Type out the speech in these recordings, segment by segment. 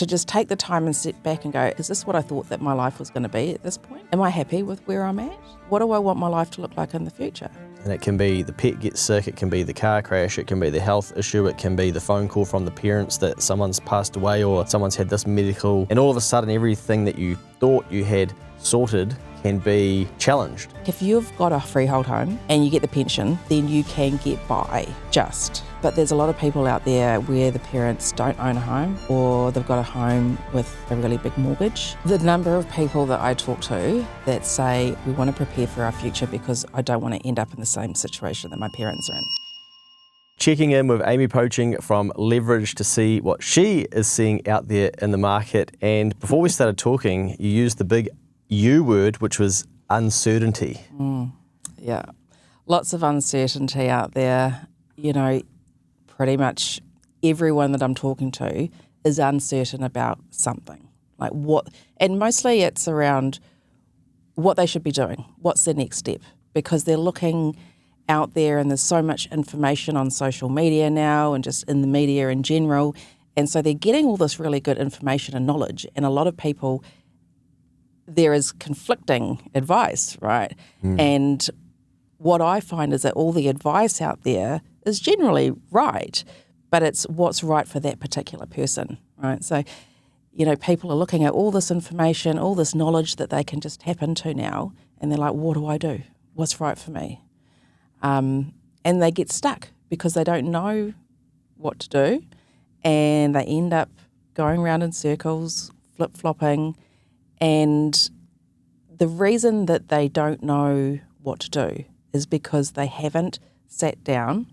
to just take the time and sit back and go, is this what I thought that my life was going to be at this point? Am I happy with where I'm at? What do I want my life to look like in the future? And it can be the pet gets sick, it can be the car crash, it can be the health issue, it can be the phone call from the parents that someone's passed away or someone's had this medical, and all of a sudden everything that you thought you had sorted can be challenged. If you've got a freehold home and you get the pension, then you can get by just. But there's a lot of people out there where the parents don't own a home or they've got a home with a really big mortgage. The number of people that I talk to that say, we want to prepare for our future because I don't want to end up in the same situation that my parents are in. Checking in with Amy Poaching from Leverage to see what she is seeing out there in the market. And before we started talking, you used the big U word, which was uncertainty. Yeah, lots of uncertainty out there. You know, pretty much everyone that I'm talking to is uncertain about something. Like what, and mostly it's around what they should be doing. What's the next step? Because they're looking out there and there's so much information on social media now and just in the media in general. And so they're getting all this really good information and knowledge. And a lot of people, there is conflicting advice, right? And what I find is that all the advice out there is generally right, but it's what's right for that particular person, right? So, you know, people are looking at all this information, all this knowledge that they can just tap into now, and they're like, what do I do? What's right for me? And they get stuck because they don't know what to do, and they end up going around in circles, flip-flopping. And the reason that they don't know what to do is because they haven't sat down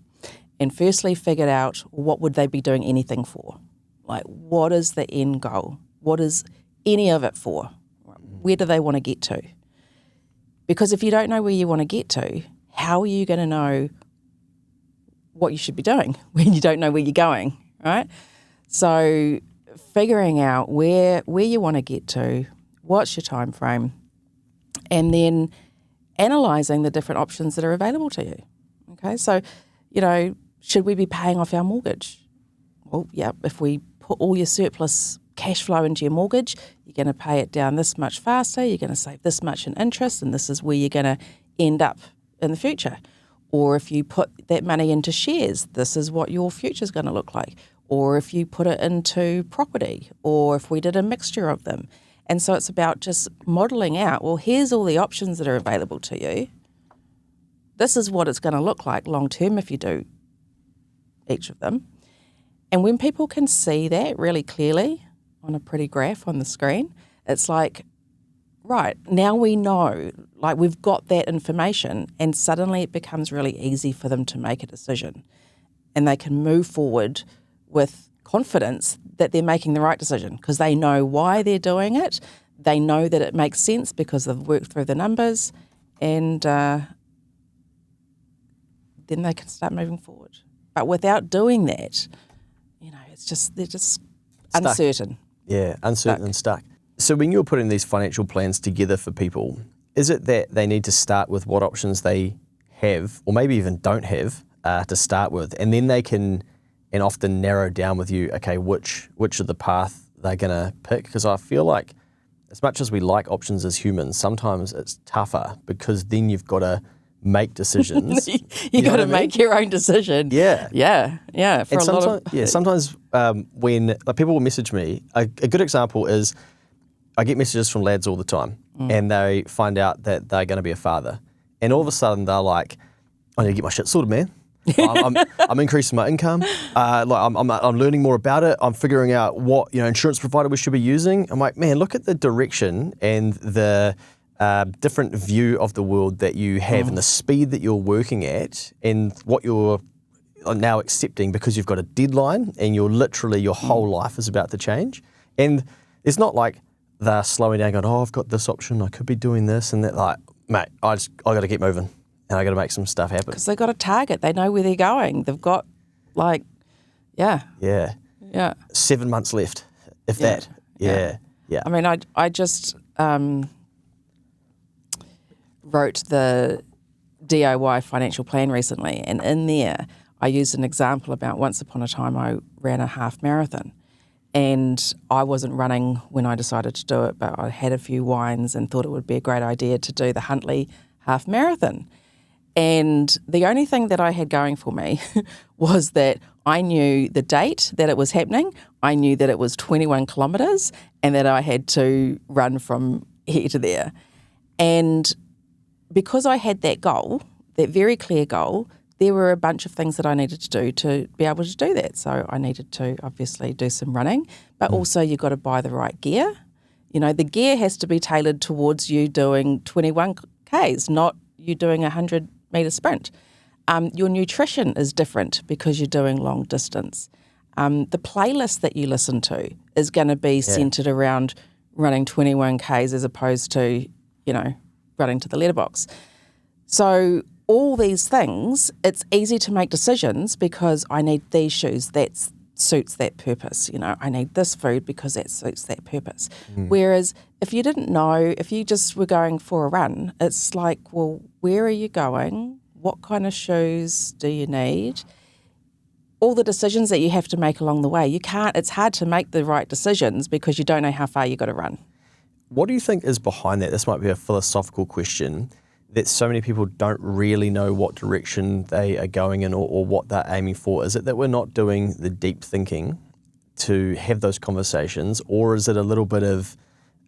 and firstly figured out what would they be doing anything for. Like, what is the end goal? What is any of it for? Where do they want to get to? Because if you don't know where you want to get to, how are you going to know what you should be doing when you don't know where you're going, right? So figuring out where you want to get to, what's your time frame, and then analysing the different options that are available to you. Okay, so, you know, should we be paying off our mortgage? Well, yeah, if we put all your surplus cash flow into your mortgage, you're going to pay it down this much faster, you're going to save this much in interest, and this is where you're going to end up in the future. Or if you put that money into shares, this is what your future is going to look like. Or if you put it into property, or if we did a mixture of them. And so it's about just modelling out, well, here's all the options that are available to you. This is what it's going to look like long term if you do each of them. And when people can see that really clearly on a pretty graph on the screen, it's like, right, now we know, like we've got that information, and suddenly it becomes really easy for them to make a decision. And they can move forward with confidence that they're making the right decision because they know why they're doing it. They know that it makes sense because they've worked through the numbers, and then they can start moving forward. But without doing that, you know, it's just they're just Stuck. Uncertain. Yeah, uncertain and stuck. So when you're putting these financial plans together for people, is it that they need to start with what options they have, or maybe even don't have, to start with, and then they can and often narrow down with you, okay, which of the path they're going to pick? Because I feel like as much as we like options as humans, sometimes it's tougher because then you've got to make decisions. you got to make your own decision. Yeah. For and a lot of sometimes when people will message me, a good example is I get messages from lads all the time and they find out that they're going to be a father. And all of a sudden they're like, I need to get my shit sorted, man. I'm increasing my income. I'm learning more about it. I'm figuring out what insurance provider we should be using. I'm like, man, look at the direction and the different view of the world that you have and the speed that you're working at and what you're now accepting because you've got a deadline and you're literally your whole life is about to change. And it's not like they're slowing down going, oh, I've got this option, I could be doing this and that. Like, mate, I got to keep moving. And I got to make some stuff happen. Because they've got a target. They know where they're going. They've got, Yeah. 7 months left, if that. Yeah. I mean, I just wrote the DIY financial plan recently. And in there, I used an example about once upon a time I ran a half marathon. And I wasn't running when I decided to do it, but I had a few wines and thought it would be a great idea to do the Huntly Half Marathon. And the only thing that I had going for me was that I knew the date that it was happening. I knew that it was 21 kilometres and that I had to run from here to there. And because I had that goal, that very clear goal, there were a bunch of things that I needed to do to be able to do that. So I needed to obviously do some running, but also you've got to buy the right gear. You know, the gear has to be tailored towards you doing 21 Ks, not you doing a 100-metre sprint. Your nutrition is different because you're doing long distance. The playlist that you listen to is going to be centred around running 21 Ks as opposed to, you know, running to the letterbox. So all these things, it's easy to make decisions because I need these shoes, that suits that purpose. You know, I need this food because that suits that purpose. Whereas if you didn't know, if you just were going for a run, it's like, well, where are you going? What kind of shoes do you need? All the decisions that you have to make along the way. It's hard to make the right decisions because you don't know how far you've got to run. What do you think is behind that? This might be a philosophical question, that so many people don't really know what direction they are going in or what they're aiming for. Is it that we're not doing the deep thinking to have those conversations, or is it a little bit of,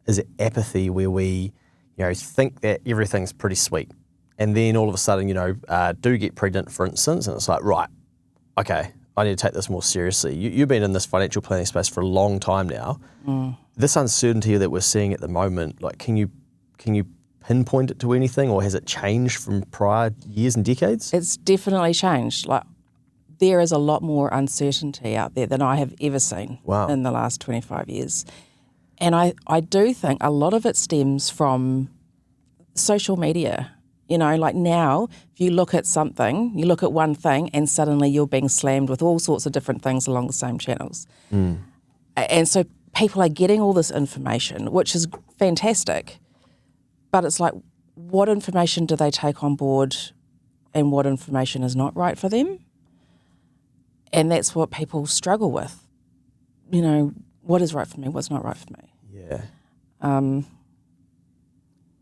is it apathy where we, you know, think that everything's pretty sweet, and then all of a sudden, you know, do get pregnant, for instance, and it's like, right, okay, I need to take this more seriously. You've been in this financial planning space for a long time now. This uncertainty that we're seeing at the moment, like, can you pinpoint it to anything, or has it changed from prior years and decades? It's definitely changed. Like, there is a lot more uncertainty out there than I have ever seen in the last 25 years. And I do think a lot of it stems from social media. You know, like now, if you look at something, you look at one thing and suddenly you're being slammed with all sorts of different things along the same channels. And so people are getting all this information, which is fantastic. But it's like, what information do they take on board and what information is not right for them? And that's what people struggle with. You know, what is right for me, what's not right for me? Yeah.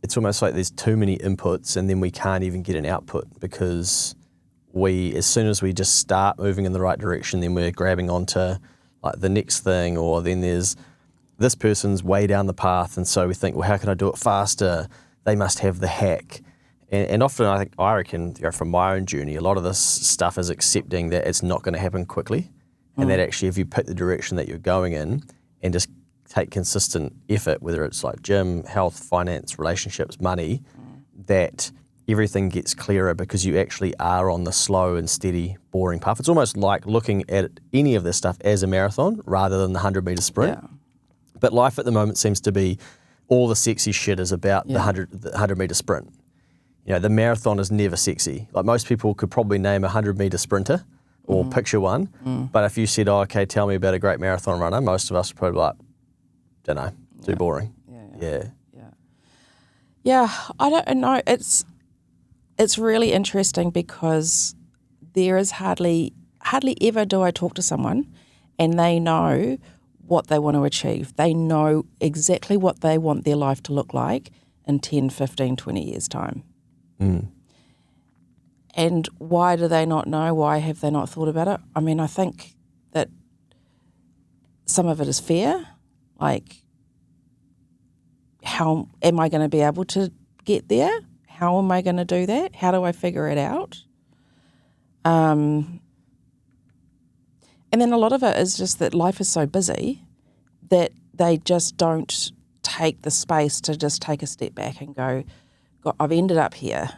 It's almost like there's too many inputs and then we can't even get an output because as soon as we just start moving in the right direction, then we're grabbing onto like the next thing, or then there's this person's way down the path, and so we think, well, how can I do it faster? They must have the hack. And often I reckon, you know, from my own journey, a lot of this stuff is accepting that it's not going to happen quickly, and that actually if you pick the direction that you're going in and just take consistent effort, whether it's like gym, health, finance, relationships, money, that everything gets clearer because you actually are on the slow and steady, boring path. It's almost like looking at any of this stuff as a marathon rather than the 100-metre sprint. Yeah. But life at the moment seems to be all the sexy shit is about the 100-metre sprint. You know, the marathon is never sexy. Like most people could probably name a 100-metre sprinter or picture one. But if you said, oh, okay, tell me about a great marathon runner, most of us would probably be like, don't know, too boring. Yeah, I don't know. It's really interesting because there is hardly ever do I talk to someone and they know what they want to achieve. They know exactly what they want their life to look like in 10, 15, 20 years' time. And why do they not know? Why have they not thought about it? I mean, I think that some of it is fear. Like, how am I going to be able to get there? How am I going to do that? How do I figure it out? And then a lot of it is just that life is so busy that they just don't take the space to just take a step back and go, God, I've ended up here,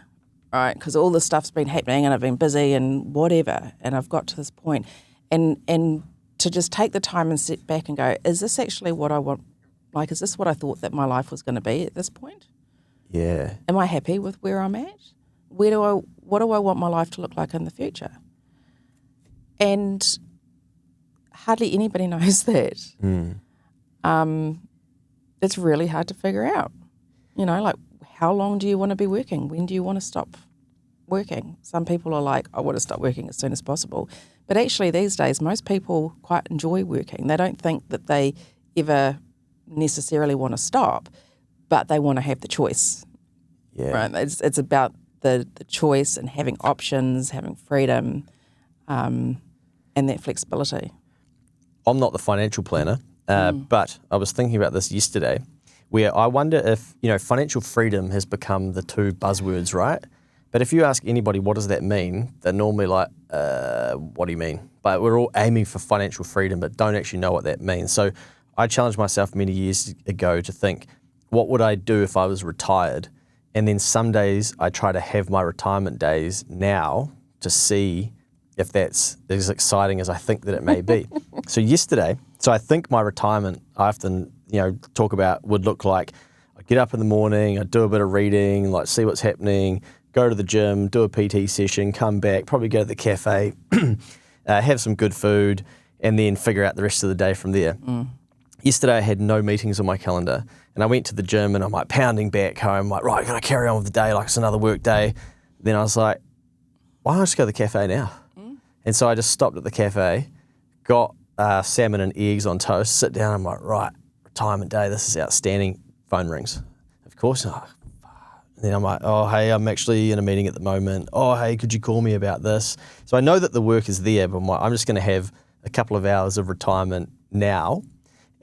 right? Because all this stuff's been happening and I've been busy and whatever, and I've got to this point. And to just take the time and sit back and go, is this actually what I want? Like, is this what I thought that my life was going to be at this point? Yeah. Am I happy with where I'm at? What do I want my life to look like in the future? And hardly anybody knows that. It's really hard to figure out. You know, like, how long do you want to be working? When do you want to stop working? Some people are like, I want to stop working as soon as possible. But actually these days, most people quite enjoy working. They don't think that they ever necessarily want to stop, but they want to have the choice. Yeah. Right? It's about the choice and having options, having freedom, and that flexibility. I'm not the financial planner, but I was thinking about this yesterday, where I wonder if, financial freedom has become the two buzzwords, right? But if you ask anybody, what does that mean? They're normally like, what do you mean? But we're all aiming for financial freedom, but don't actually know what that means. So I challenged myself many years ago to think, what would I do if I was retired? And then some days I try to have my retirement days now to see if that's as exciting as I think that it may be. So I think my retirement, I often, talk about would look like I get up in the morning, I do a bit of reading, like see what's happening, go to the gym, do a PT session, come back, probably go to the cafe, have some good food, and then figure out the rest of the day from there. Yesterday I had no meetings on my calendar, and I went to the gym and I'm like pounding back home, like, right, I gotta carry on with the day like it's another work day. Then I was like, why don't I just go to the cafe now? And so I just stopped at the cafe, got salmon and eggs on toast, sit down, I'm like, right, retirement day, this is outstanding. Phone rings. Of course, and then I'm like, oh, hey, I'm actually in a meeting at the moment. Oh, hey, could you call me about this? So I know that the work is there, but I'm just going to have a couple of hours of retirement now.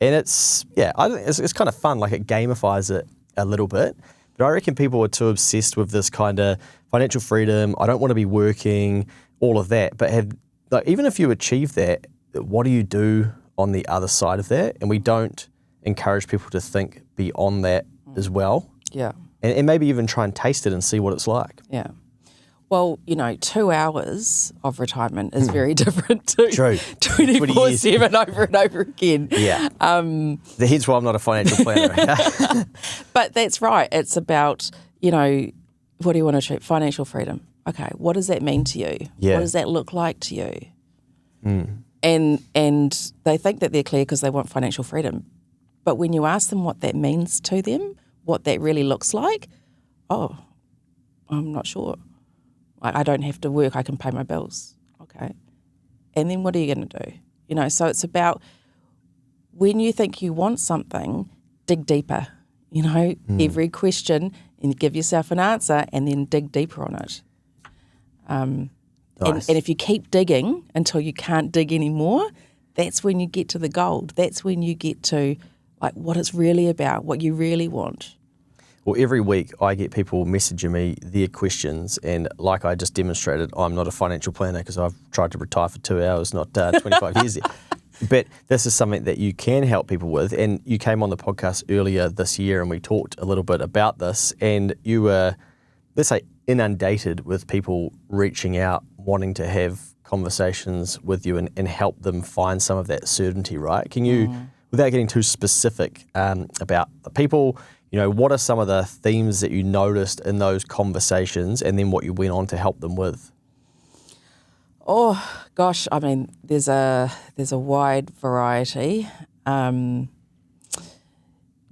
And I think it's kind of fun, like it gamifies it a little bit. But I reckon people are too obsessed with this kind of financial freedom, I don't want to be working, all of that. But even if you achieve that, what do you do on the other side of that? And we don't encourage people to think beyond that as well. Yeah. And maybe even try and taste it and see what it's like. Yeah. Well, 2 hours of retirement is very different to 24/7 over and over again. Yeah. Hence why I'm not a financial planner. But that's right. It's about, what do you want to achieve? Financial freedom. Okay, what does that mean to you? Yeah. What does that look like to you? And they think that they're clear because they want financial freedom. But when you ask them what that means to them, what that really looks like, oh, I'm not sure. I don't have to work, I can pay my bills. Okay. And then what are you going to do? So it's about when you think you want something, dig deeper. Every question, and give yourself an answer and then dig deeper on it. Nice. And if you keep digging until you can't dig anymore, that's when you get to the gold. That's when you get to what it's really about, what you really want. Well, every week I get people messaging me their questions, and like I just demonstrated, I'm not a financial planner because I've tried to retire for 2 hours, not 25 years yet. But this is something that you can help people with, and you came on the podcast earlier this year and we talked a little bit about this, and you were, let's say, inundated with people reaching out, wanting to have conversations with you and help them find some of that certainty, right? Can you, without getting too specific about the people, what are some of the themes that you noticed in those conversations and then what you went on to help them with? Oh, gosh, I mean, there's a wide variety. The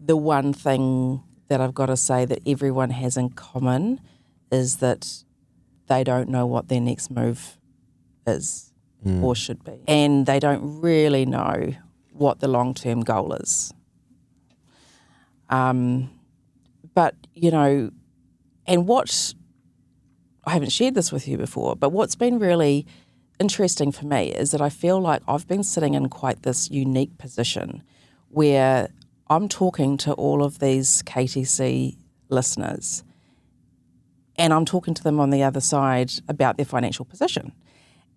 one thing that I've got to say that everyone has in common is that they don't know what their next move is or should be. And they don't really know what the long-term goal is. But, and what, I haven't shared this with you before, but what's been really interesting for me is that I feel like I've been sitting in quite this unique position where I'm talking to all of these KTC listeners and I'm talking to them on the other side about their financial position.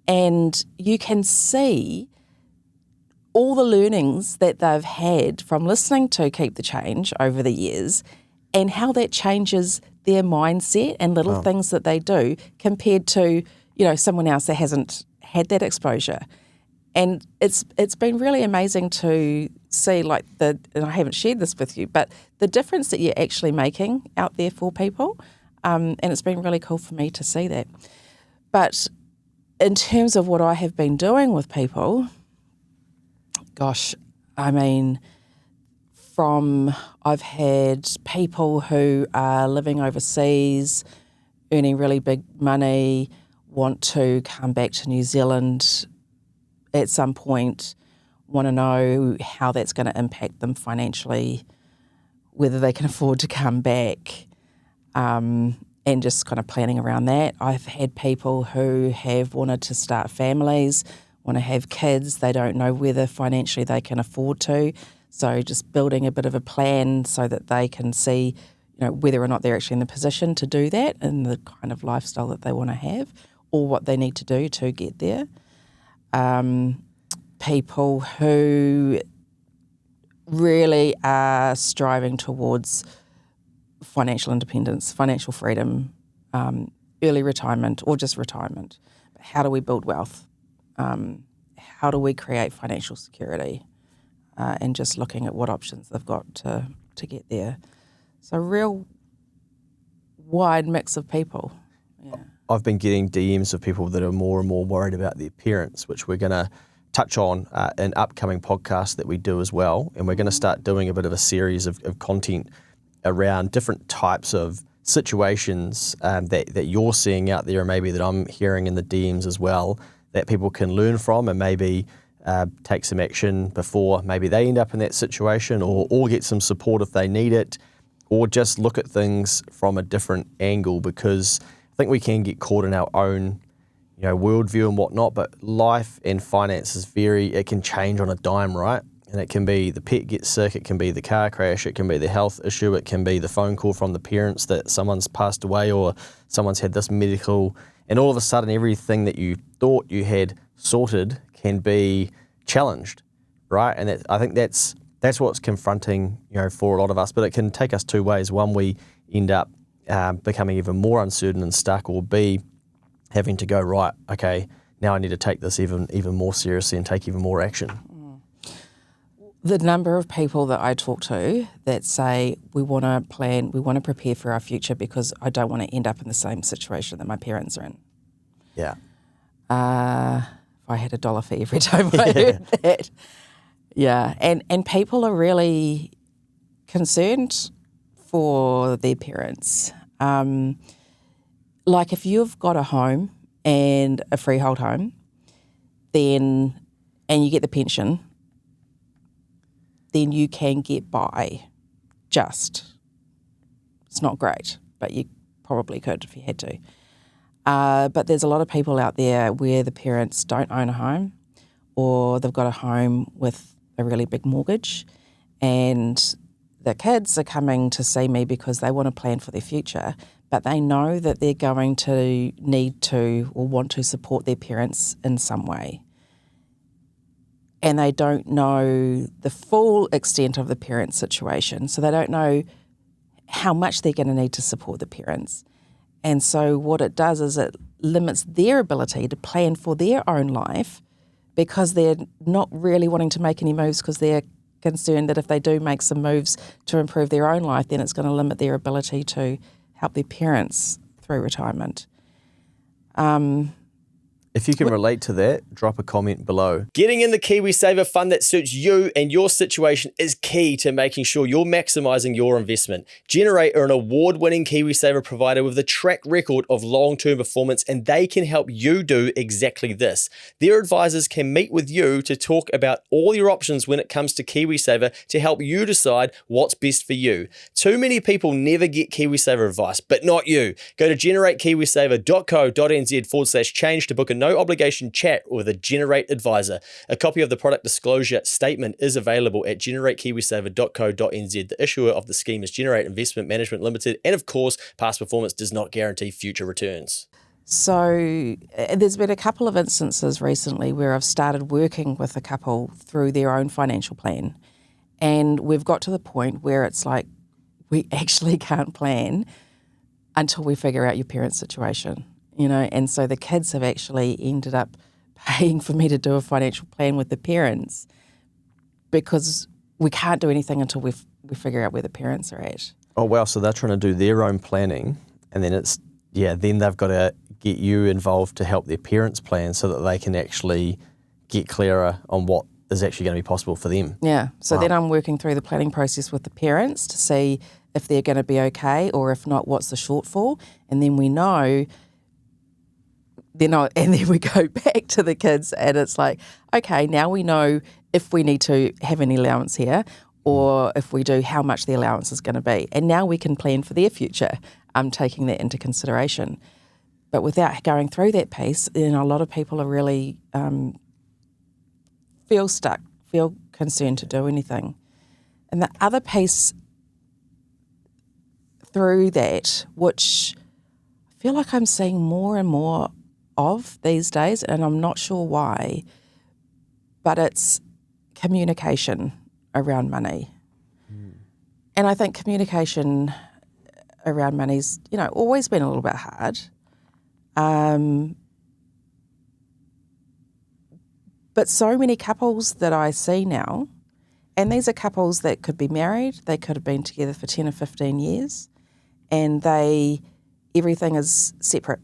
And you can see all the learnings that they've had from listening to Keep the Change over the years and how that changes their mindset and little things that they do compared to, someone else that hasn't had that exposure. And it's been really amazing to see and I haven't shared this with you, but the difference that you're actually making out there for people. And it's been really cool for me to see that. But in terms of what I have been doing with people, gosh, I mean, I've had people who are living overseas, earning really big money, want to come back to New Zealand at some point want to know how that's going to impact them financially, whether they can afford to come back, and just kind of planning around that. I've had people who have wanted to start families, want to have kids. They don't know whether financially they can afford to. So just building a bit of a plan so that they can see, whether or not they're actually in the position to do that and the kind of lifestyle that they want to have or what they need to do to get there. People who really are striving towards financial independence, financial freedom, early retirement or just retirement. How do we build wealth? How do we create financial security? And just looking at what options they've got to get there. So a real wide mix of people. Yeah. I've been getting DMs of people that are more and more worried about their appearance, which we're going to touch on in upcoming podcasts that we do as well. And we're going to start doing a bit of a series of content around different types of situations that you're seeing out there and maybe that I'm hearing in the DMs as well that people can learn from and maybe take some action before maybe they end up in that situation or get some support if they need it or just look at things from a different angle because I think we can get caught in our own worldview and whatnot, but life and finance it can change on a dime, right? And it can be the pet gets sick, it can be the car crash, it can be the health issue, it can be the phone call from the parents that someone's passed away or someone's had this medical, and all of a sudden everything that you thought you had sorted can be challenged, right? And I think that's what's confronting, for a lot of us, but it can take us two ways. One, we end up becoming even more uncertain and stuck, or B, having to go, right, okay, now I need to take this even more seriously and take even more action. The number of people that I talk to that say we want to plan, we want to prepare for our future because I don't want to end up in the same situation that my parents are in. Yeah. If I had $1 for every time I heard that. Yeah, and people are really concerned for their parents. Like if you've got a home and a freehold home, and you get the pension, then you can get by just. It's not great, but you probably could if you had to. But there's a lot of people out there where the parents don't own a home or they've got a home with a really big mortgage and the kids are coming to see me because they want to plan for their future, but they know that they're going to need to or want to support their parents in some way. And they don't know the full extent of the parent situation, so they don't know how much they're going to need to support the parents. And so what it does is it limits their ability to plan for their own life because they're not really wanting to make any moves because they're concerned that if they do make some moves to improve their own life, then it's going to limit their ability to help their parents through retirement. If you can relate to that, drop a comment below. Getting in the Kiwi Saver fund that suits you and your situation is key to making sure you're maximising your investment. Generate are an award-winning Kiwi Saver provider with a track record of long-term performance, and they can help you do exactly this. Their advisors can meet with you to talk about all your options when it comes to Kiwi Saver to help you decide what's best for you. Too many people never get Kiwi Saver advice, but not you. Go to generatekiwisaver.co.nz/change to book a no obligation chat with a Generate advisor. A copy of the product disclosure statement is available at generatekiwisaver.co.nz. The issuer of the scheme is Generate Investment Management Limited, and of course, past performance does not guarantee future returns. So there's been a couple of instances recently where I've started working with a couple through their own financial plan, and we've got to the point where it's like we actually can't plan until we figure out your parents' situation. And so the kids have actually ended up paying for me to do a financial plan with the parents because we can't do anything until we figure out where the parents are at. Oh, wow. So they're trying to do their own planning and then then they've got to get you involved to help their parents plan so that they can actually get clearer on what is actually going to be possible for them. Yeah. So then I'm working through the planning process with the parents to see if they're going to be okay or if not, what's the shortfall. And then we know and then we go back to the kids, and it's like, okay, now we know if we need to have any allowance here, or if we do, how much the allowance is going to be. And now we can plan for their future, taking that into consideration. But without going through that piece, a lot of people are really feel stuck, feel concerned to do anything. And the other piece through that, which I feel like I'm seeing more and more of these days, and I'm not sure why, but it's communication around money. And I think communication around money's, always been a little bit hard. But so many couples that I see now, and these are couples that could be married, they could have been together for 10 or 15 years, and everything is separate.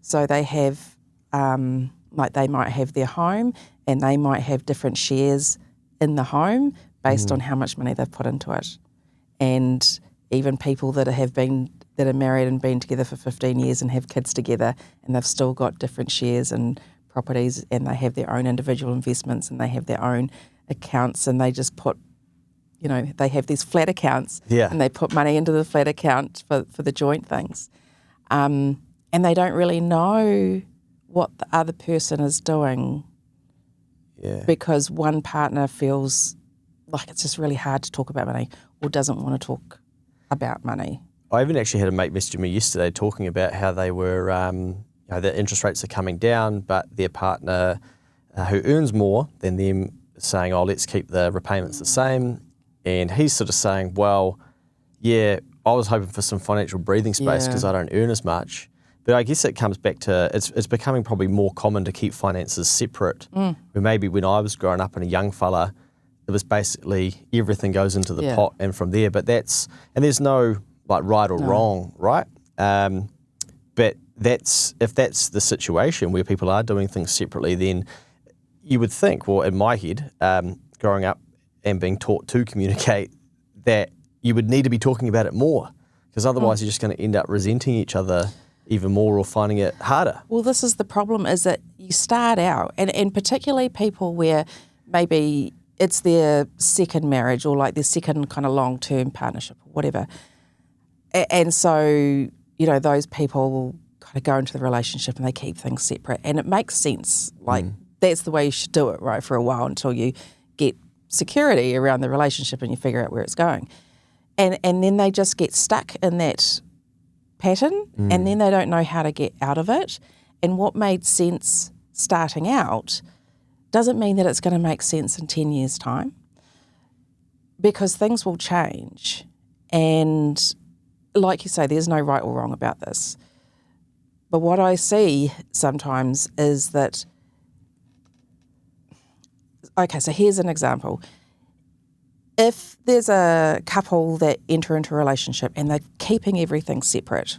So they have, they might have their home, and they might have different shares in the home based on how much money they've put into it. And even people that are married and been together for 15 years and have kids together, and they've still got different shares and properties, and they have their own individual investments, and they have their own accounts, and they just put, they have these flat accounts, and they put money into the flat account for the joint things. And they don't really know what the other person is doing because one partner feels like it's just really hard to talk about money or doesn't want to talk about money. I even actually had a mate message me yesterday talking about how they were, the interest rates are coming down, but their partner who earns more than them saying, let's keep the repayments the same. And he's sort of saying, well, yeah, I was hoping for some financial breathing space because I don't earn as much. But I guess it comes back to, it's becoming probably more common to keep finances separate. Where maybe when I was growing up and a young fella, it was basically everything goes into the pot and from there. But there's no right or wrong, right? But if that's the situation where people are doing things separately, then you would think, well, in my head, growing up and being taught to communicate, that you would need to be talking about it more, because otherwise you're just going to end up resenting each other even more or finding it harder. Well, this is the problem, is that you start out, and particularly people where maybe it's their second marriage or like their second kind of long-term partnership or whatever. And so, those people kind of go into the relationship and they keep things separate. And it makes sense. That's the way you should do it, right, for a while until you get security around the relationship and you figure out where it's going. And then they just get stuck in that pattern and then they don't know how to get out of it. And what made sense starting out doesn't mean that it's going to make sense in 10 years' time, because things will change. And like you say, there's no right or wrong about this. But what I see sometimes is that, okay, so here's an example. If there's a couple that enter into a relationship and they're keeping everything separate,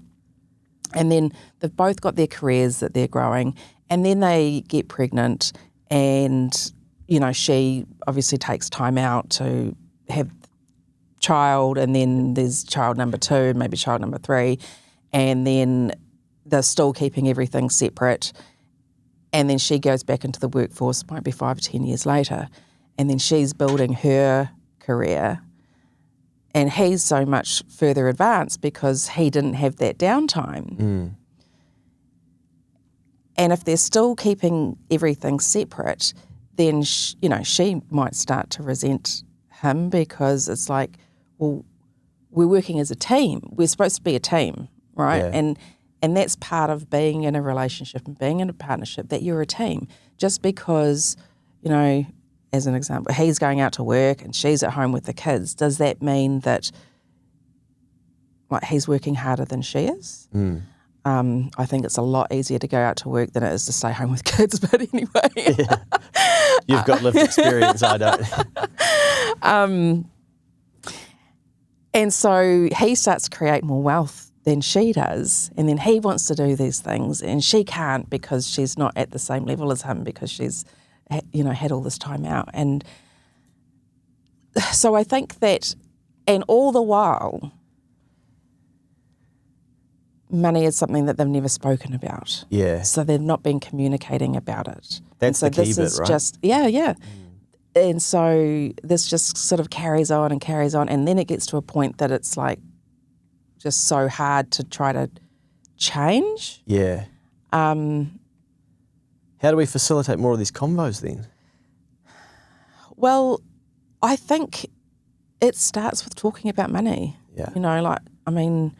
and then they've both got their careers that they're growing, and then they get pregnant and, she obviously takes time out to have child, and then there's child number 2 and maybe child number 3, and then they're still keeping everything separate, and then she goes back into the workforce, might be 5 or 10 years later, and then she's building her career, and he's so much further advanced because he didn't have that downtime. And if they're still keeping everything separate, then she might start to resent him, because it's like, well, we're working as a team. We're supposed to be a team, right? Yeah. And that's part of being in a relationship and being in a partnership, that you're a team. Just because, as an example, he's going out to work and she's at home with the kids, does that mean that he's working harder than she is? I think it's a lot easier to go out to work than it is to stay home with kids, but anyway. You've got lived experience, I don't. And so he starts to create more wealth than she does, and then he wants to do these things and she can't because she's not at the same level as him, because she's had all this time out. And so I think that, and all the while money is something that they've never spoken about. Yeah. So they've not been communicating about it. That's the key bit, right? Yeah. And so this just sort of carries on, and then it gets to a point that it's like just so hard to try to change. Yeah. How do we facilitate more of these convos then? Well, I think it starts with talking about money. Yeah. You know, like, I mean,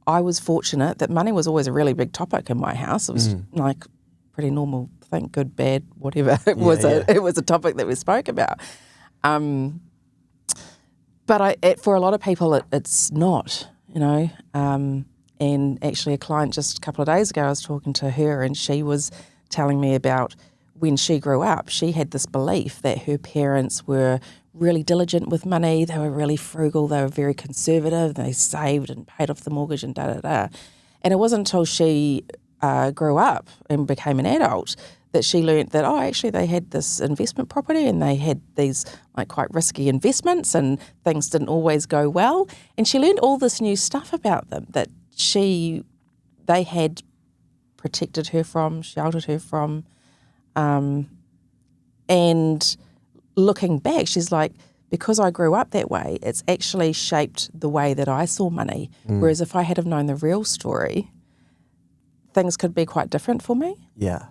I was fortunate that money was always a really big topic in my house. It was like pretty normal thing, good, bad, whatever. It was a topic that we spoke about. But for a lot of people, it's not, you know. And actually a client just a couple of days ago, I was talking to her and she was telling me about when she grew up, she had this belief that her parents were really diligent with money, they were really frugal, they were very conservative, they saved and paid off the mortgage and da-da-da. And it wasn't until she grew up and became an adult that she learnt that, actually they had this investment property and they had these like quite risky investments and things didn't always go well. And she learned all this new stuff about them that they had protected her from, sheltered her from. And looking back, she's like, because I grew up that way, it's actually shaped the way that I saw money. Whereas if I had have known the real story, things could be quite different for me. Yeah.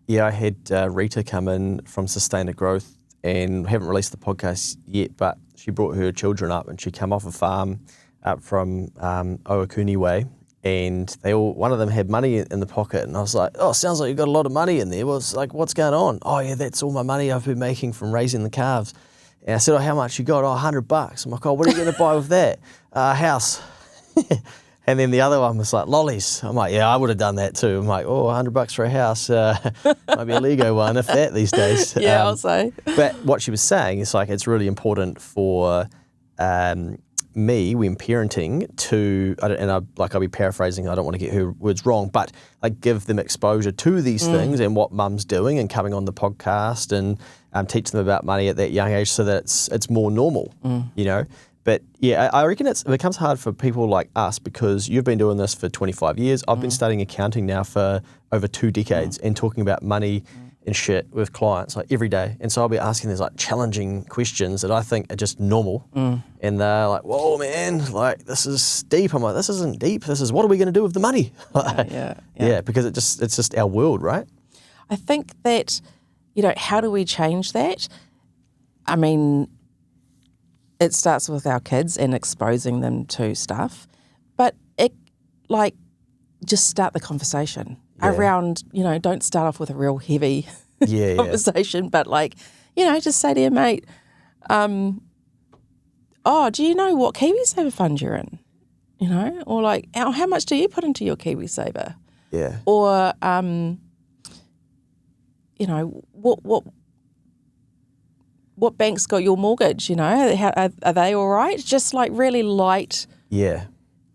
Yeah, I had Rita come in from Sustainer Growth and haven't released the podcast yet, but she brought her children up and she came off a farm up from Oakuni Way, and one of them had money in the pocket, and I was like, sounds like you've got a lot of money in there. What's going on? Oh yeah, that's all my money I've been making from raising the calves. And I said, how much you got? $100. I'm like, what are you going to buy with that? House. And then the other one was like, lollies. I'm like, yeah, I would have done that too. I'm like, $100 for a house. Might be a Lego one, if that, these days. Yeah, I'll say. But what she was saying is like, it's really important for me when parenting to, I'll be paraphrasing, I don't want to get her words wrong, but like give them exposure to these things and what mum's doing and coming on the podcast and teach them about money at that young age so that it's more normal, you know. But yeah, I reckon it becomes hard for people like us because you've been doing this for 25 years. I've been studying accounting now for over 2 decades and talking about money and shit with clients like every day. And so I'll be asking these like challenging questions that I think are just normal. And they're like, whoa, man, like this is deep. I'm like, this isn't deep. This is what are we going to do with the money? Yeah, because it's just our world, right? I think that, you know, how do we change that? I mean, it starts with our kids and exposing them to stuff, but just start the conversation around, you know, don't start off with a real heavy conversation, but like, you know, just say to your mate, do you know what KiwiSaver fund you're in? You know, or like, how much do you put into your KiwiSaver? Yeah. Or, you know, what bank's got your mortgage, you know? Are they all right? Just like really light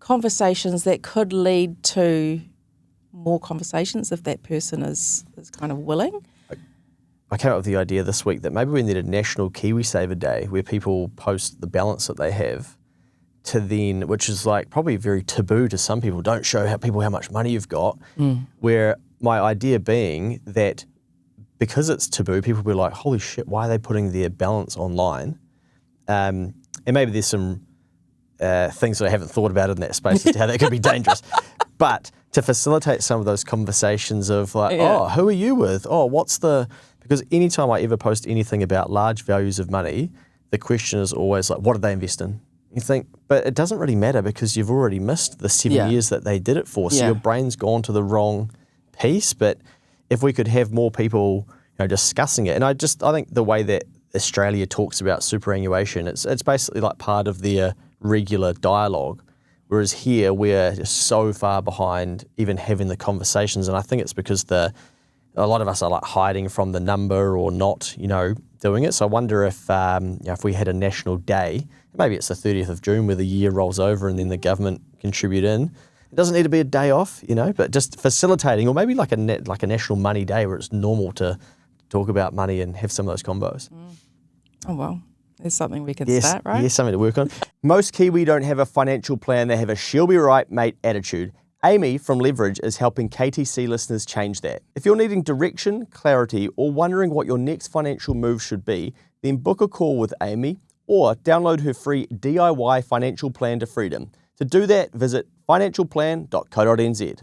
conversations that could lead to more conversations if that person is kind of willing. I came up with the idea this week that maybe we need a National KiwiSaver Day where people post the balance that they have to then, which is like probably very taboo to some people, don't show how much money you've got, where my idea being that because it's taboo, people will be like, holy shit, why are they putting their balance online? And maybe there's some things that I haven't thought about in that space as to how that could be dangerous. But to facilitate some of those conversations of like, who are you with? Because anytime I ever post anything about large values of money, the question is always like, what did they invest in? You think, but it doesn't really matter because you've already missed the 7 years that they did it for. So your brain's gone to the wrong piece. But if we could have more people, you know, discussing it, and I think the way that Australia talks about superannuation, it's basically like part of their regular dialogue, whereas here we're just so far behind even having the conversations, and I think it's because a lot of us are like hiding from the number or not, you know, doing it. So I wonder if if we had a national day, maybe it's the 30th of June where the year rolls over and then the government contribute in. It doesn't need to be a day off, you know, but just facilitating, or maybe like a national money day where it's normal to talk about money and have some of those combos. Oh, well. There's something we can Yes, start, right? yes, something to work on. Most Kiwi don't have a financial plan. They have a she'll be right, mate attitude. Amy from Leverage is helping KTC listeners change that. If you're needing direction, clarity, or wondering what your next financial move should be, then book a call with Amy or download her free DIY financial plan to freedom. To do that, visit financialplan.co.nz.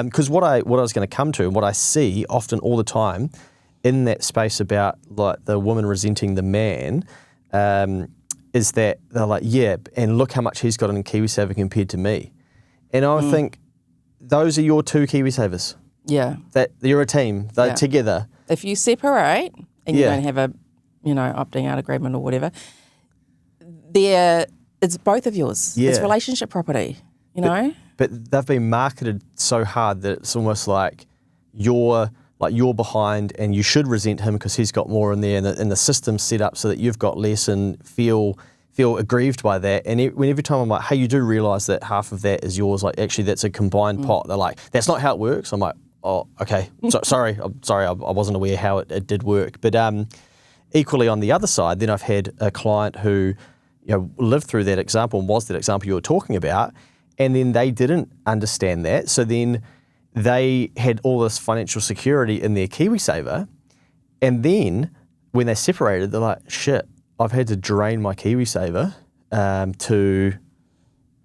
Because what I was going to come to and what I see often all the time in that space about like the woman resenting the man is that they're like, yeah, and look how much he's got in KiwiSaver compared to me. And I think those are your two KiwiSavers. Yeah. That you're a team. They're together. If you separate and you don't have a, opting out agreement or whatever, it's both of yours. Yeah. It's relationship property, But they've been marketed so hard that it's almost like you're behind and you should resent him because he's got more in there, and the system's set up so that you've got less and feel aggrieved by that. And every time I'm like, hey, you do realise that half of that is yours. Like, actually, that's a combined pot. They're like, that's not how it works. I'm like, oh, okay. Sorry, I wasn't aware how it did work. But equally on the other side, then I've had a client who lived through that example and was that example you were talking about, and then they didn't understand that. So then they had all this financial security in their KiwiSaver, and then when they separated, they're like, shit, I've had to drain my KiwiSaver to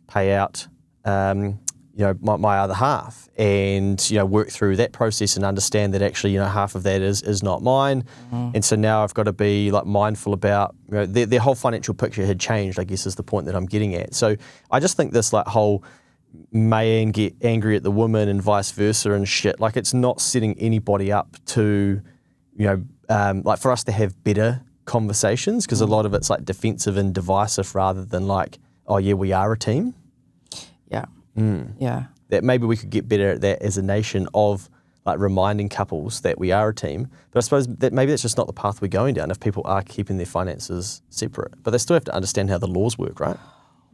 pay out my other half, and work through that process and understand that actually half of that is not mine. And so now I've got to be like mindful about their whole financial picture had changed, I guess, is the point that I'm getting at. So I just think this like whole man get angry at the woman and vice versa and shit, like it's not setting anybody up to like for us to have better conversations, because a lot of it's like defensive and divisive rather than like, oh yeah, we are a team. Yeah. Yeah. That maybe we could get better at that as a nation of like reminding couples that we are a team. But I suppose that maybe that's just not the path we're going down if people are keeping their finances separate. But they still have to understand how the laws work, right?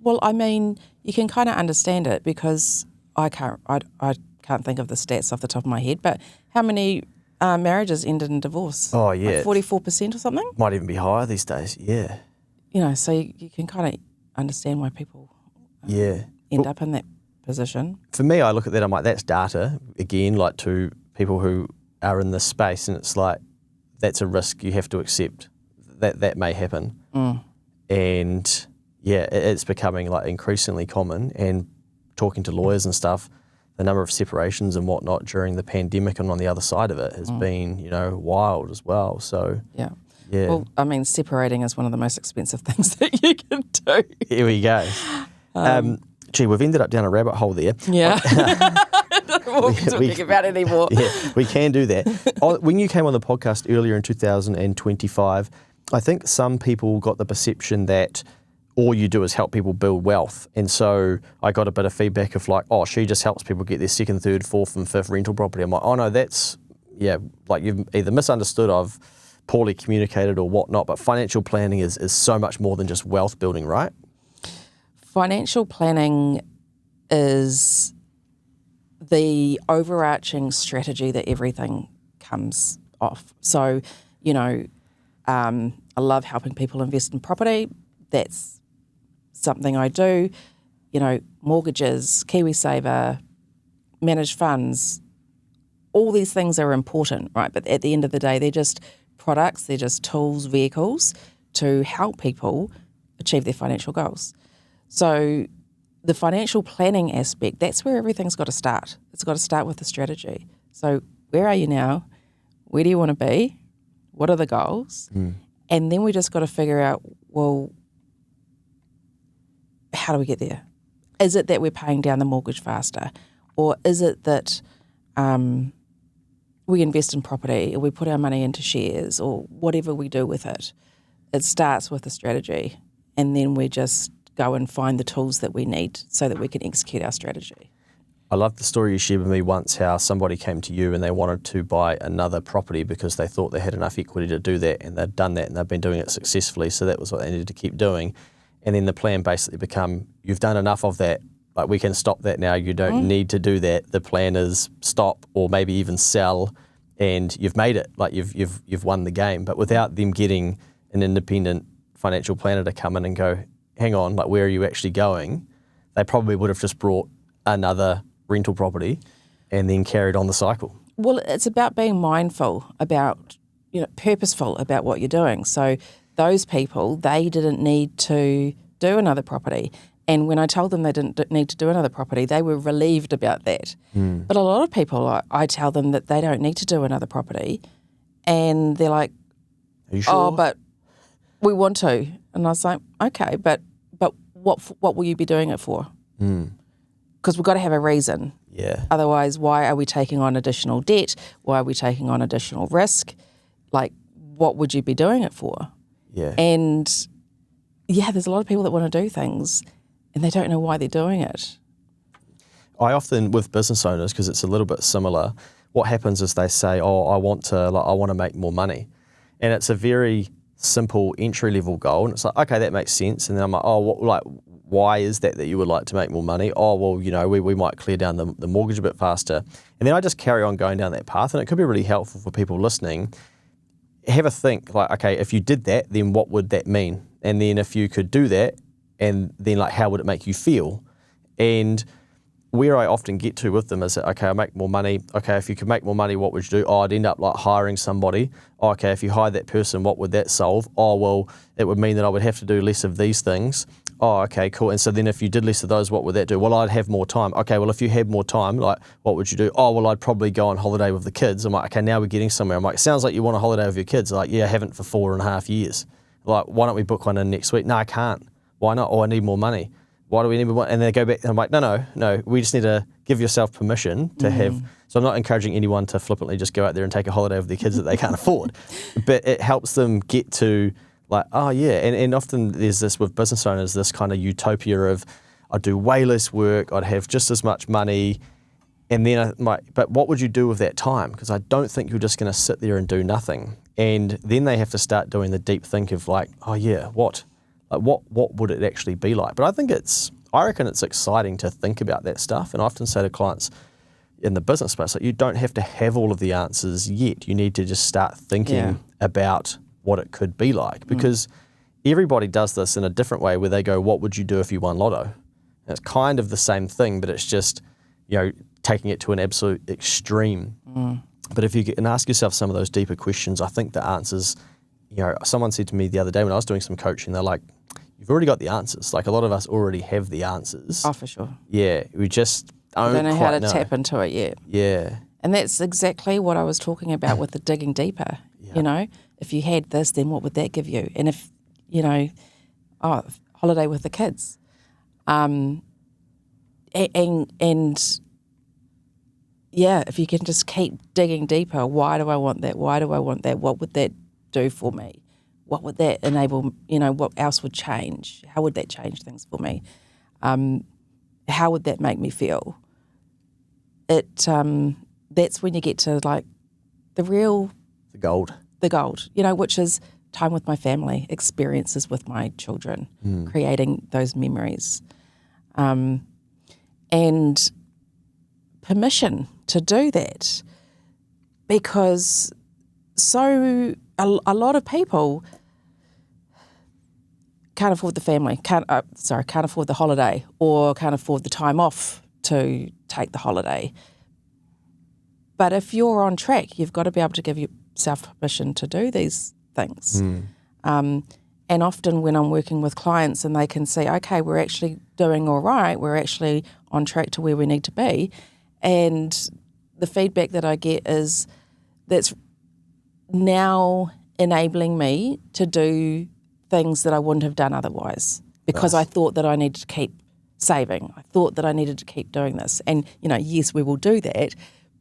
Well, I mean, you can kind of understand it because I can't think of the stats off the top of my head, but how many marriages ended in divorce? Oh, yeah. Like 44% or something? Might even be higher these days, yeah. So you can kind of understand why people end up in that position. For me, I look at that, I'm like, that's data, again, like to people who are in this space, and it's like, that's a risk you have to accept. That may happen. And yeah, it's becoming like increasingly common, and talking to lawyers and stuff, the number of separations and whatnot during the pandemic and on the other side of it has been, wild as well. So yeah. Well, I mean, separating is one of the most expensive things that you can do. Here we go. Gee, we've ended up down a rabbit hole there. Yeah. I don't know what we're talking about anymore. Yeah, we can do that. When you came on the podcast earlier in 2025, I think some people got the perception that all you do is help people build wealth. And so I got a bit of feedback of like, oh, she just helps people get their second, third, fourth and fifth rental property. I'm like, oh no, that's, like you've either misunderstood, I've poorly communicated or whatnot, but financial planning is so much more than just wealth building, right? Financial planning is the overarching strategy that everything comes off. So, I love helping people invest in property. That's something I do. Mortgages, KiwiSaver, managed funds, all these things are important, right? But at the end of the day, they're just products, they're just tools, vehicles to help people achieve their financial goals. So the financial planning aspect, that's where everything's got to start. It's got to start with the strategy. So where are you now? Where do you want to be? What are the goals? And then we just got to figure out, well, how do we get there? Is it that we're paying down the mortgage faster? Or is it that we invest in property or we put our money into shares or whatever we do with it? It starts with the strategy, and then we just go and find the tools that we need so that we can execute our strategy. I love the story you shared with me once, how somebody came to you and they wanted to buy another property because they thought they had enough equity to do that, and they'd done that and they've been doing it successfully, so that was what they needed to keep doing. And then the plan basically become, you've done enough of that, like we can stop that now, you don't need to do that. The plan is stop or maybe even sell, and you've made it, like you've won the game. But without them getting an independent financial planner to come in and go, hang on, like where are you actually going? They probably would have just brought another rental property and then carried on the cycle. Well, it's about being mindful about, purposeful about what you're doing. So those people, they didn't need to do another property. And when I told them they didn't need to do another property, they were relieved about that. But a lot of people, I tell them that they don't need to do another property, and they're like, Are you sure? "Oh, but we want to." And I was like, "Okay, but what will you be doing it for? Because we've got to have a reason. Yeah. Otherwise, why are we taking on additional debt? Why are we taking on additional risk? Like, what would you be doing it for?" Yeah. And yeah, there's a lot of people that want to do things and they don't know why they're doing it. I often, with business owners, because it's a little bit similar, what happens is they say, "Oh, I want to make more money," and it's a very simple entry level goal, and it's like, okay, that makes sense. And then I'm like, "Oh, why is that you would like to make more money?" "Oh, well, we might clear down the mortgage a bit faster," and then I just carry on going down that path, and it could be really helpful for people listening. Have a think, like, okay, if you did that, then what would that mean? And then if you could do that, and then like, how would it make you feel? And where I often get to with them is that, okay, I make more money. Okay, if you could make more money, what would you do? Oh, I'd end up like hiring somebody. Oh, okay, if you hired that person, what would that solve? Oh, well, it would mean that I would have to do less of these things. Oh, okay, cool. And so then if you did less of those, what would that do? Well, I'd have more time. Okay, well, if you had more time, like, what would you do? Oh, well, I'd probably go on holiday with the kids. I'm like, okay, now we're getting somewhere. I'm like, it sounds like you want a holiday with your kids. Like, yeah, I haven't for 4.5 years. Like, why don't we book one in next week? No, I can't. Why not? Oh, I need more money. Why do we need more money? And they go back, and I'm like, no, we just need to give yourself permission to have. So I'm not encouraging anyone to flippantly just go out there and take a holiday with their kids that they can't afford. But it helps them get to, like, oh yeah, and often there's this with business owners, this kind of utopia of, I'd do way less work, I'd have just as much money, and then but what would you do with that time? Because I don't think you're just going to sit there and do nothing. And then they have to start doing the deep think of like, oh yeah, what would it actually be like? But I reckon it's exciting to think about that stuff. And I often say to clients in the business space, like, you don't have to have all of the answers yet. You need to just start thinking about what it could be like, because everybody does this in a different way, where they go, what would you do if you won lotto? And it's kind of the same thing, but it's just, taking it to an absolute extreme. But if you can ask yourself some of those deeper questions, I think the answers, someone said to me the other day when I was doing some coaching, they're like, you've already got the answers. Like, a lot of us already have the answers. Oh, for sure. Yeah, we just don't know how to tap into it yet. Yeah. And that's exactly what I was talking about with the digging deeper. If you had this, then what would that give you? And if, holiday with the kids. And if you can just keep digging deeper, why do I want that? Why do I want that? What would that do for me? What would that enable, what else would change? How would that change things for me? How would that make me feel? That's when you get to like the gold, which is time with my family, experiences with my children, creating those memories, and permission to do that, because a lot of people can't afford the family, can't afford the holiday, or can't afford the time off to take the holiday. But if you're on track, you've got to be able to give yourself permission to do these things. And often when I'm working with clients and they can see, okay, we're actually doing all right, we're actually on track to where we need to be, and the feedback that I get is that's now enabling me to do things that I wouldn't have done otherwise, because I thought that I needed to keep saving. I thought that I needed to keep doing this. And, yes, we will do that,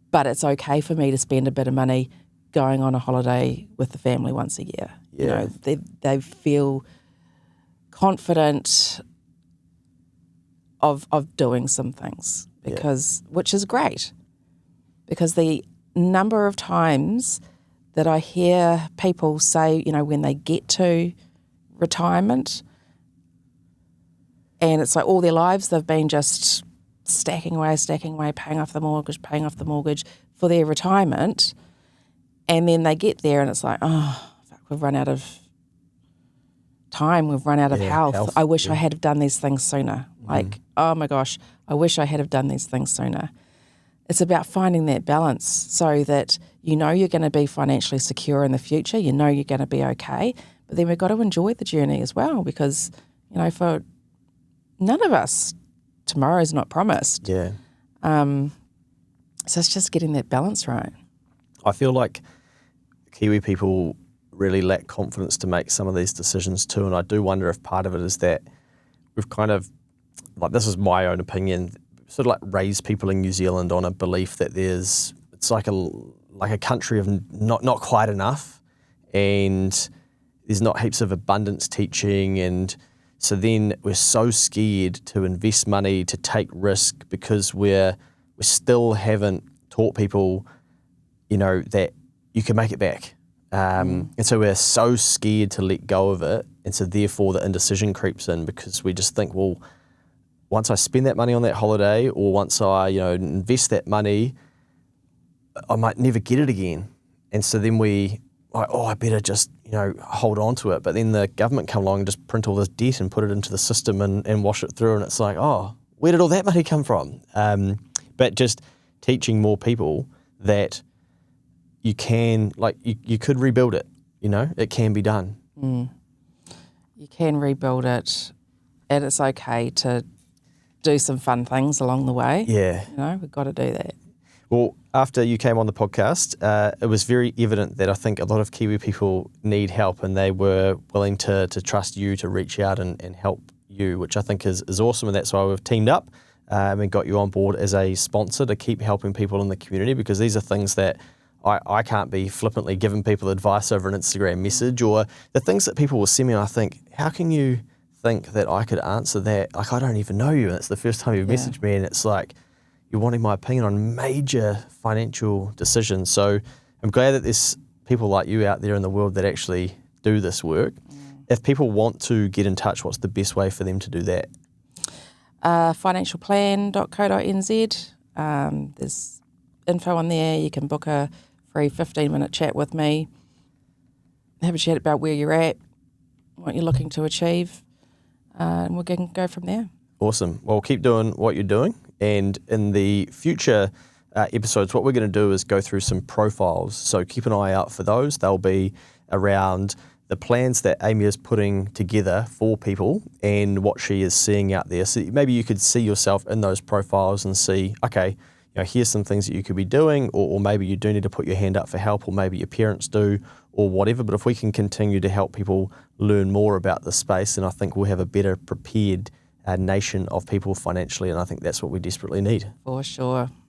but it's okay for me to spend a bit of money going on a holiday with the family once a year. Yeah. They feel confident of doing some things, which is great, because the number of times that I hear people say, when they get to retirement, and it's like all their lives they've been just stacking away, paying off the mortgage for their retirement, and then they get there and it's like, oh, fuck, we've run out of time. We've run out of Yeah, health. health, I wish yeah. I had have done these things sooner. Like, oh my gosh, I wish I had have done these things sooner. It's about finding that balance so that you know you're going to be financially secure in the future. You know you're going to be okay. But then we've got to enjoy the journey as well because, you know, for none of us, tomorrow's not promised. Yeah. So it's just getting that balance right. I feel like Kiwi people really lack confidence to make some of these decisions too, and I do wonder if part of it is that we've kind of, like, this is my own opinion, sort of like raised people in New Zealand on a belief that it's like a country of not quite enough, and there's not heaps of abundance teaching, and so then we're so scared to invest money, to take risk, because we still haven't taught people, you know, that you can make it back. And so we're so scared to let go of it. And so therefore the indecision creeps in because we just think, well, once I spend that money on that holiday or once I, you know, invest that money, I might never get it again. And so then we, like, I better just, you know, hold on to it. But then the government come along and just print all this debt and put it into the system and wash it through. And it's like, where did all that money come from? But just teaching more people that you can, like, you could rebuild it, you know, it can be done. You can rebuild it, and it's okay to do some fun things along the way. Yeah. You know, we've got to do that. Well, after you came on the podcast, it was very evident that I think a lot of Kiwi people need help, and they were willing to trust you to reach out and help you, which I think is awesome. And that's why we've teamed up and got you on board as a sponsor to keep helping people in the community, because these are things that I can't be flippantly giving people advice over an Instagram message, or the things that people will send me. I think, how can you think that I could answer that? Like, I don't even know you, and it's the first time you've messaged me, and it's like you're wanting my opinion on major financial decisions. So I'm glad that there's people like you out there in the world that actually do this work. If people want to get in touch, what's the best way for them to do that? Financialplan.co.nz. There's info on there. You can book a free 15-minute chat with me, have a chat about where you're at, what you're looking to achieve, and we can go from there. Awesome. Well, keep doing what you're doing. And in the future episodes, what we're going to do is go through some profiles. So keep an eye out for those. They'll be around the plans that Amy is putting together for people and what she is seeing out there. So maybe you could see yourself in those profiles and see, okay, you know, here's some things that you could be doing, or maybe you do need to put your hand up for help, or maybe your parents do, or whatever. But if we can continue to help people learn more about this space, then I think we'll have a better prepared nation of people financially, and I think that's what we desperately need. For sure.